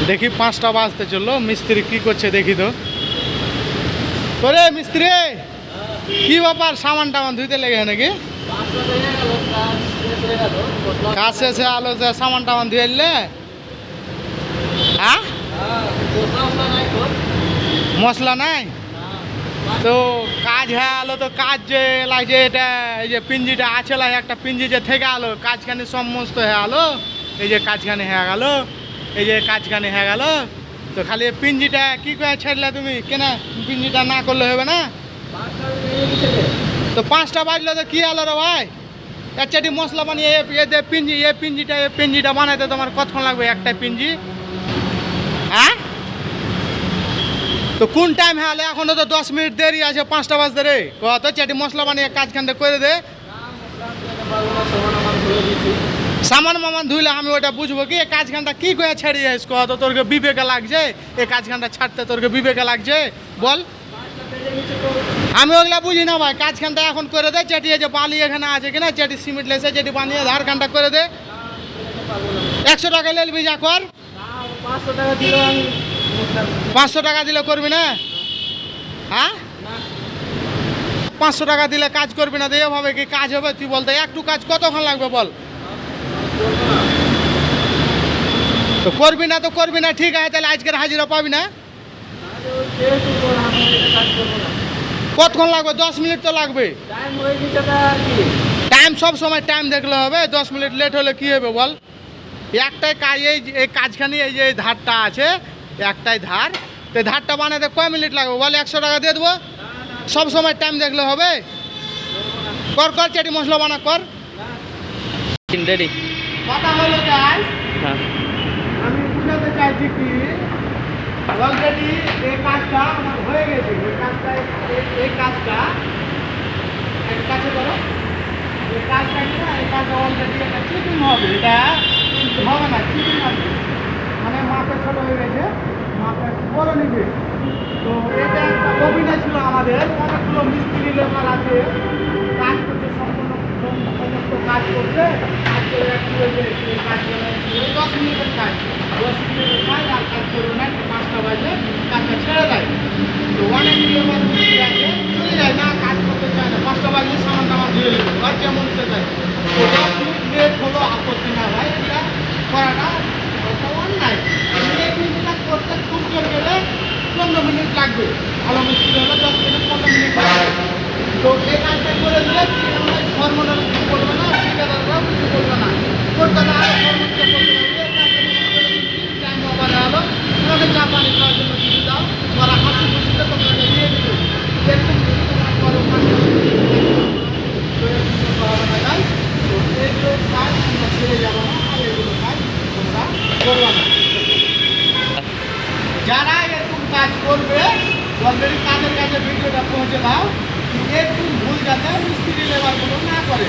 দেখি 5টা বাজতে চললো, মিস্ত্রি কি করছে দেখি তো। করে মিস্ত্রি কি ব্যাপার, সামান টামান ধুইতে লেগে নাকি? কাজ শেষে আলো সামান টামান ধুয়ে এলে? হ্যাঁ, মশলা নাই তো কাজ হ্যাঁ আলো তো কাজ যে লাগছে এটা, এই যে পিঞ্জিটা আছে লাগে একটা পিঞ্জি যে থেকে আলো কাজখানি সমস্ত হয়ে আলো, এই যে কাজখানি হয়ে গেল, এই যে কাজখানি হয়ে গেল। তো খালি পিঞ্জিটা কি করে ছাড়লে তুমি, কেন পিঞ্জিটা না করলে হবে না? তো 5টা বাজলো তো কি আলো রে ভাই, এক চাটি মশলা বানিয়ে পিঞ্জিটা বানাইতে তোমার কতক্ষণ লাগবে একটা পিঞ্জি? হ্যাঁ, তো কোন টাইম হ্যাঁ এখনো তো 10 মিনিট দেরি আছে, 5টা বাজতে রে। কত চাটি মশলা বানিয়ে কাজখানটা করে দে। সামান মামান ধুইলে আমি ওটা বুঝবো কি? এই কাজখানটা কি করে ছেড়িয়ে যাস? কত তোরকে বিবেকে লাগছে এই কাজখানটা ছাড়তে, তোরকে বিবেকে লাগছে বল? আমি ওগুলা বুঝি না ভাই, কাজখানটা এখন করে দে। চেটিয়ে যে বালি এখানে আছে কিনা, চেটি সিমেন্ট লেসে চেটি বানিয়ে ধারখানটা করে দে। 100 টাকা লেলবি যা কর। 500 টাকা দিলে করবি না? হ্যাঁ, 500 টাকা দিলে কাজ করবি না? দিয়ে ভাবে কি কাজ হবে? তুই বলতে একটু কাজ কতক্ষণ লাগবে বল? তো করবি না তো করবি না, ঠিক আছে, তাহলে আজকের হাজিরা পাবি না। কতক্ষণ লাগবে? 10 মিনিট তো লাগবে। টাইম সব সময় টাইম দেখলে হবে, 10 মিনিট লেট হলে কি হবে বল? একটাই কাজ, এই কাজখানি এই যে ধারটা আছে একটাই ধার, তো ধারটা বানাতে কয় মিনিট লাগবে বল? 100 টাকা দিয়ে দেবো। সব সময় টাইম দেখলে হবে? কর কর চেটি মশলা বানা কর। রেডি কথা হলো যাই, হ্যাঁ আমি বুঝাতে চাইছি কি অলরেডি এই কাজটা আমার হয়ে গেছে। এই কাজটা এক কাছে করো, এই কাজটা কি না, এই কাজটা অলরেডি একটা চিটিং হবে। এটা হবে না, চিটিং হবে মানে মাপে ছোট হয়ে গেছে, মাপে বড় নিবে। তো এটা একটা অভিনয় ছিল আমাদের, অনেকগুলো মিস্ত্রি লেবার আছে কাজ করছে, সমস্ত কাজ করছে, কাজ করে একটু হয়েছে কাজ করে 10 মিনিটের কাজ, 10 মিনিটের কাজ আর কাজ করবে না, 5টা বাজে কাজটা ছেড়ে দেয়। তো অনেক লেবার মিস্ত্রি আছে চলে যায় না, কাজ করতে চায় না, 5টা বাজলে সামান টামান ধুয়ে নেবে আর যেমন সে যায়। তো 10 মিনিট লেট হলো আপত্তি না ভাই, এটা করাটা অন্যায়। এই জিনিসটা করতে খুব জোর গেলে 15 মিনিট লাগবে, ভালো মিস্ত্রি হলে 10 মিনিট 15 মিনিট লাগবে। তো এই কাজটা করে দিলে সর্বনাশ কিছু করবে না, ঠিকাদাররাও কিছু করবে না, করতে না আরো সর্বোচ্চ করতে হবে। টাইম ওভারে হলো, তোমাকে চা পানি খাওয়ার জন্য কিছু দাও, ওরা হাসি খুশিতে তোমাকে দিয়ে দিবে। এরকম যদি তোমরা করো তো এইগুলো কাজ তোমরা ছেড়ে যাবো না, আর এগুলো কাজ তোমরা করবে না। যারা এরকম কাজ করবে অলরেডি তাদের কাছে ভিডিওটা পৌঁছে দাও, এরকম ভুল যাতে মিস্ত্রি লেবারগুলো না করে।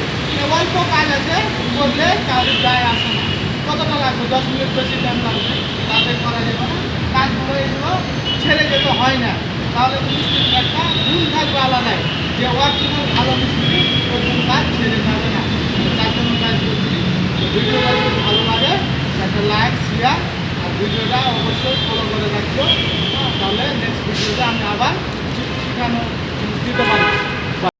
অল্প কাজ আছে করলে কাজের দায় আসে না। কতটা লাগবে? 10 মিনিট বেশি টাইম লাগবে, তাতে করা যাবে না। কাজগুলো এগুলো ছেড়ে যেতে হয় না, তাহলে মিস্ত্রির একটা ভুল থাকবে আলাদাই, যে অরিজিনাল ভালো মিস্ত্রি ওরকম কাজ ছেড়ে যাবে না। তার জন্য কাজ করছি। ভিডিওটা যদি ভালো লাগে একটা লাইক শেয়ার আর ভিডিওটা অবশ্যই ফলো করে রাখবো, তাহলে নেক্সট ভিডিওতে আমি আবার শেখানো দিতে পারি।